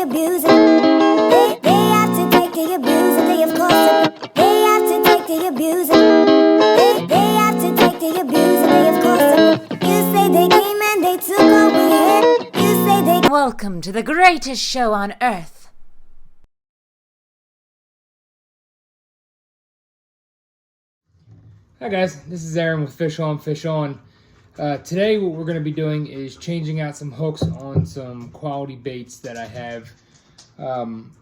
the abuse. They have to take the abuse, and they of course they have to take the abuse. They have to take the abuse, and they of course you say they came and they took what we had. You say they. Welcome to the greatest show on earth. Hi guys, this is Aaron with Fish On Fish On. Today what we're going to be doing is changing out some hooks on some quality baits that I have.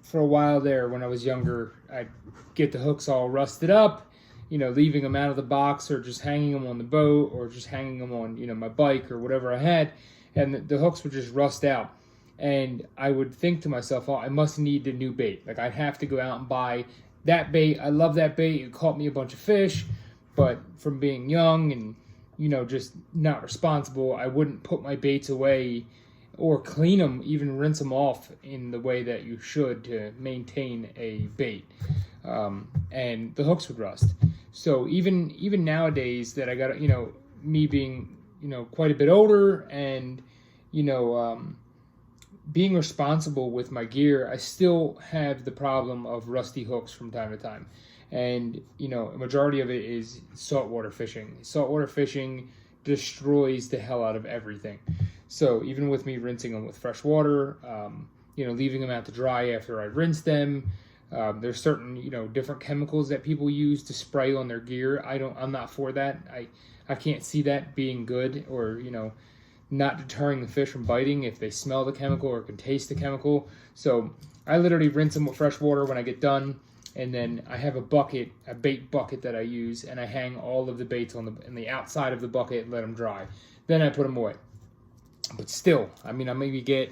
For a while there when I was younger, I'd get the hooks all rusted up, leaving them out of the box or just hanging them on the boat or just hanging them on, my bike or whatever I had, and the hooks would just rust out. And I would think to myself, oh, I must need a new bait. Like I'd have to go out and buy that bait. I love that bait. It caught me a bunch of fish. But from being young and, just not responsible, I wouldn't put my baits away or clean them, even rinse them off in the way that you should to maintain a bait. And the hooks would rust. So even nowadays that I got, me being, quite a bit older and, being responsible with my gear, I still have the problem of rusty hooks from time to time. And, a majority of it is saltwater fishing. Saltwater fishing destroys the hell out of everything. So even with me rinsing them with fresh water, leaving them out to dry after I rinse them, there's certain, different chemicals that people use to spray on their gear. I'm not for that. I can't see that being good or, not deterring the fish from biting if they smell the chemical or can taste the chemical. So I literally rinse them with fresh water when I get done. And then I have a bait bucket that I use, and I hang all of the baits on the outside of the bucket and let them dry. Then I put them away. But still, I maybe get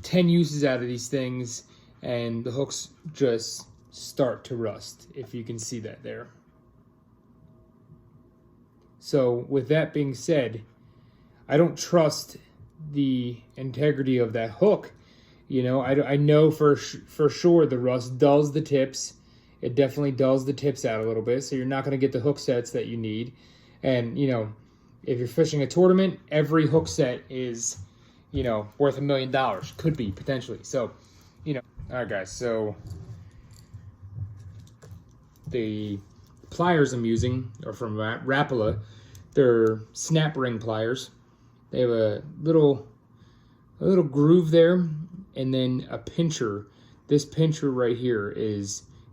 10 uses out of these things, and the hooks just start to rust, if you can see that there. So with that being said, I don't trust the integrity of that hook. I know for sure the rust dulls the tips. It definitely dulls the tips out a little bit, so you're not going to get the hook sets that you need. And, if you're fishing a tournament, every hook set is, worth $1 million. Could be, potentially. So, all right, guys. So, the pliers I'm using are from Rapala. They're snap ring pliers. They have a little groove there, and then a pincher. This pincher right here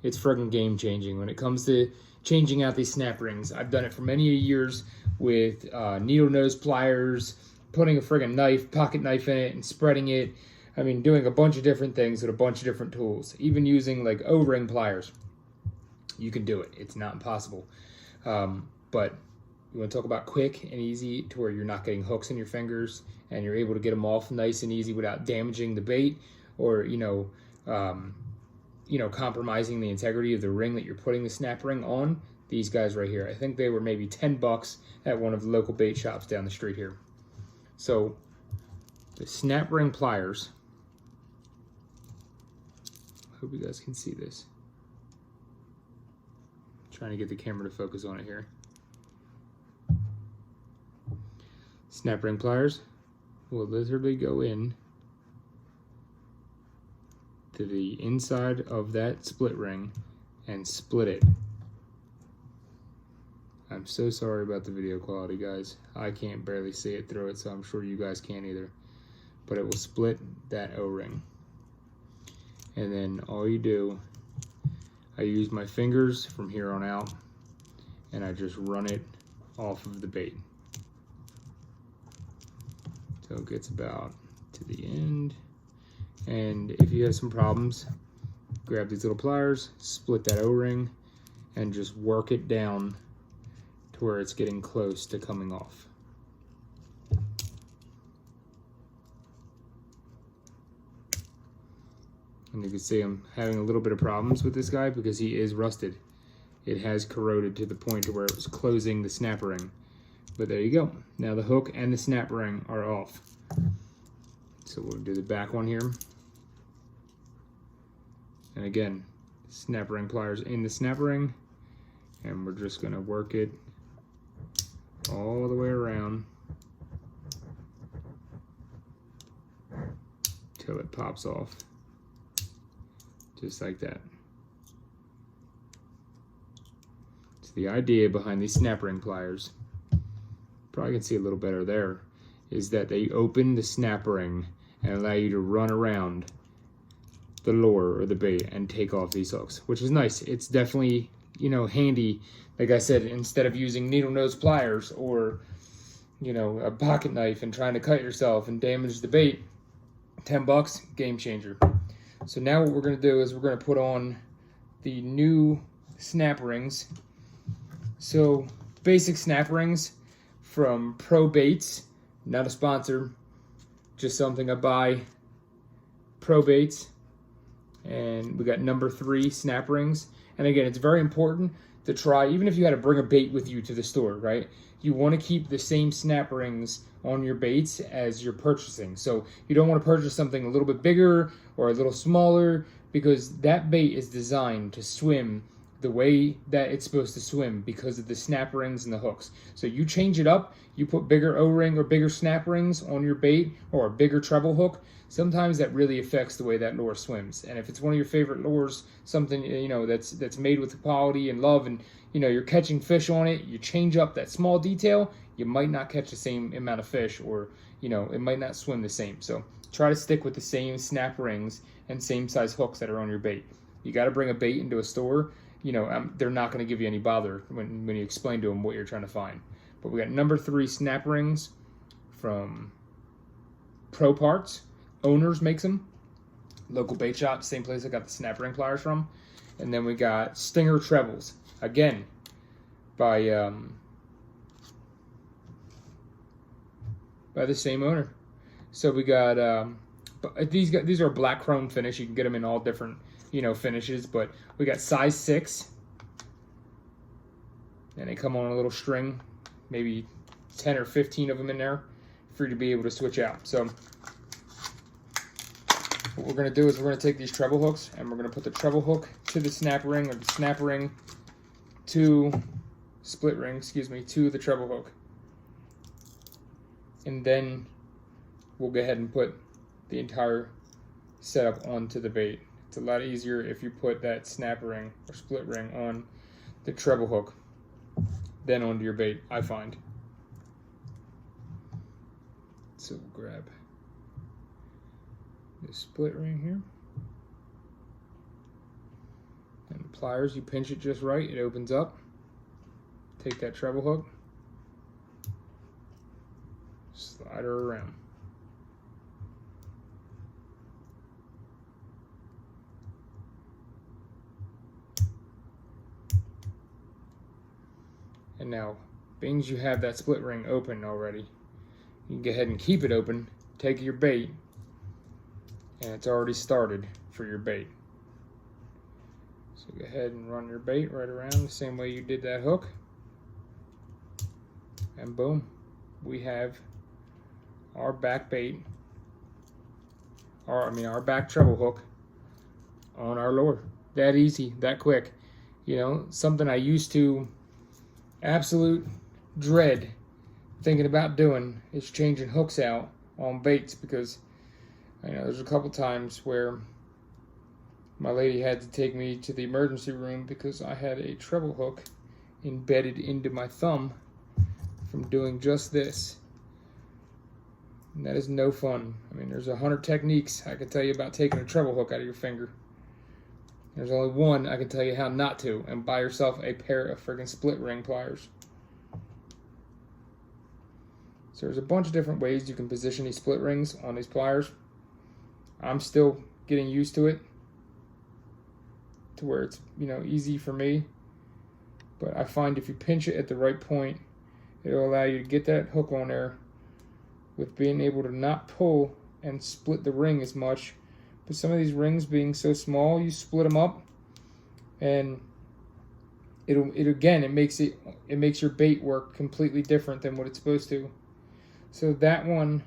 it's friggin' game changing when it comes to changing out these snap rings. I've done it for many years with needle nose pliers, putting a friggin' pocket knife in it and spreading it. Doing a bunch of different things with a bunch of different tools. Even using like O-ring pliers. You can do it. It's not impossible. But you want to talk about quick and easy to where you're not getting hooks in your fingers and you're able to get them off nice and easy without damaging the bait or, compromising the integrity of the ring that you're putting the snap ring on. These guys right here, I think they were maybe $10 at one of the local bait shops down the street here. So the snap ring pliers, hope you guys can see this. Trying to get the camera to focus on it here. Snap ring pliers will literally go in to the inside of that split ring and split it. I'm so sorry about the video quality, guys. I can't barely see it through it, so I'm sure you guys can't either. But it will split that O-ring. And then all you do, I use my fingers from here on out, and I just run it off of the bait. So it gets about to the end. And if you have some problems, grab these little pliers, split that O-ring, and just work it down to where it's getting close to coming off. And you can see I'm having a little bit of problems with this guy because he is rusted. It has corroded to the point to where it was closing the snap ring. But there you go. Now the hook and the snap ring are off. So we'll do the back one here. And again, snap ring pliers in the snap ring. And we're just going to work it all the way around till it pops off. Just like that. So the idea behind these snap ring pliers, probably can see a little better there, is that they open the snap ring and allow you to run around the lure or the bait and take off these hooks, which is nice. It's definitely, you know, handy. Like I said, instead of using needle nose pliers or, you know, a pocket knife and trying to cut yourself and damage the bait, $10, game changer. So now what we're going to do is we're going to put on the new snap rings. So basic snap rings from Pro Baits, not a sponsor, just something I buy. Pro Baits, and we got number 3 snap rings. And again, it's very important to try, even if you had to bring a bait with you to the store, right? You want to keep the same snap rings on your baits as you're purchasing. So you don't want to purchase something a little bit bigger or a little smaller, because that bait is designed to swim the way that it's supposed to swim because of the snap rings and the hooks. So you change it up, you put bigger O-ring or bigger snap rings on your bait or a bigger treble hook, sometimes that really affects the way that lure swims. And if it's one of your favorite lures, something, you know, that's made with quality and love, and you know you're catching fish on it, you change up that small detail, you might not catch the same amount of fish, or you know, it might not swim the same. So try to stick with the same snap rings and same size hooks that are on your bait. You got to bring a bait into a store, you know, they're not going to give you any bother when you explain to them what you're trying to find. But we got number 3 snap rings from Pro Parts. Owners makes them. Local bait shop, same place I got the snap ring pliers from. And then we got Stinger trebles, again by the same owner. So we got these are black chrome finish. You can get them in all different, you know, finishes, but we got size 6, and they come on a little string, maybe 10 or 15 of them in there for you to be able to switch out. So what we're going to do is we're going to take these treble hooks and we're going to put the treble hook to the snap ring, or the snap ring to split ring, excuse me, to the treble hook. And then we'll go ahead and put the entire setup onto the bait. It's a lot easier if you put that snap ring or split ring on the treble hook than onto your bait, I find. So we'll grab this split ring here. And the pliers, you pinch it just right, it opens up. Take that treble hook, slide her around. And now, being as you have that split ring open already, you can go ahead and keep it open, take your bait, and it's already started for your bait. So go ahead and run your bait right around the same way you did that hook. And boom, we have our back bait, our back treble hook on our lure. That easy, that quick. You know, something I used to absolute dread thinking about doing is changing hooks out on baits, because I know there's a couple times where my lady had to take me to the emergency room because I had a treble hook embedded into my thumb from doing just this. And that is no fun. I mean, there's 100 techniques I can tell you about taking a treble hook out of your finger. There's only one I can tell you how not to, and buy yourself a pair of friggin' split ring pliers. So there's a bunch of different ways you can position these split rings on these pliers. I'm still getting used to it, to where it's, you know, easy for me. But I find if you pinch it at the right point, it'll allow you to get that hook on there with being able to not pull and split the ring as much. But some of these rings being so small, you split them up, and it makes your bait work completely different than what it's supposed to. So that one,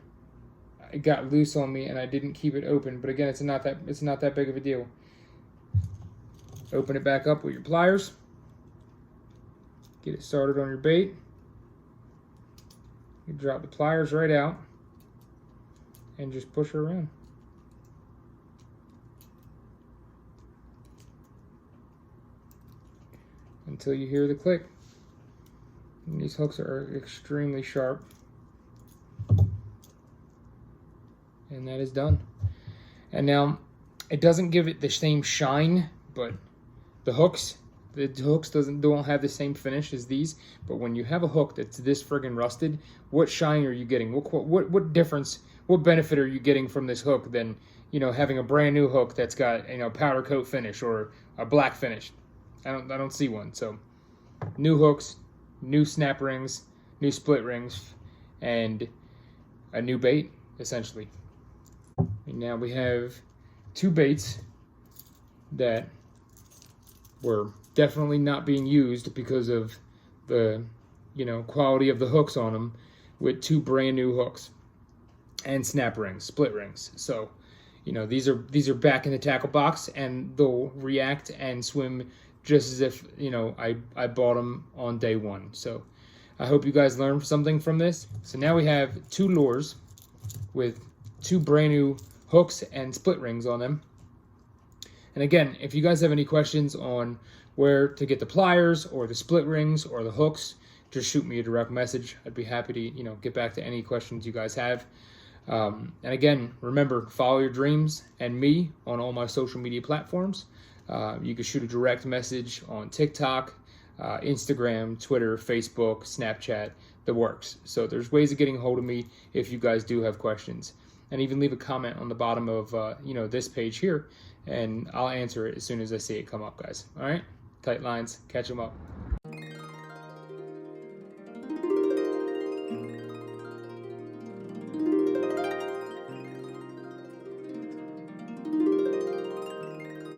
it got loose on me and I didn't keep it open. But again, it's not that big of a deal. Open it back up with your pliers. Get it started on your bait. You drop the pliers right out and just push her around. until you hear the click. And these hooks are extremely sharp. And that is done. And now, it doesn't give it the same shine, but the hooks don't have the same finish as these. But when you have a hook that's this friggin' rusted, what shine are you getting? What difference, what benefit are you getting from this hook than, you know, having a brand new hook that's got, you know, powder coat finish or a black finish? I don't see one. So new hooks, new snap rings, new split rings, and a new bait, essentially. And now we have two baits that were definitely not being used because of the, you know, quality of the hooks on them, with two brand new hooks and snap rings, split rings. So, you know, these are back in the tackle box, and they'll react and swim just as if, you know, I bought them on day one. So I hope you guys learned something from this. So now we have two lures with two brand new hooks and split rings on them. And again, if you guys have any questions on where to get the pliers or the split rings or the hooks, just shoot me a direct message. I'd be happy to, you know, get back to any questions you guys have. And again, remember, follow your dreams and me on all my social media platforms. You can shoot a direct message on TikTok, Instagram, Twitter, Facebook, Snapchat, the works. So there's ways of getting a hold of me if you guys do have questions. And even leave a comment on the bottom of, you know, this page here, and I'll answer it as soon as I see it come up, guys. All right? Tight lines. Catch them up.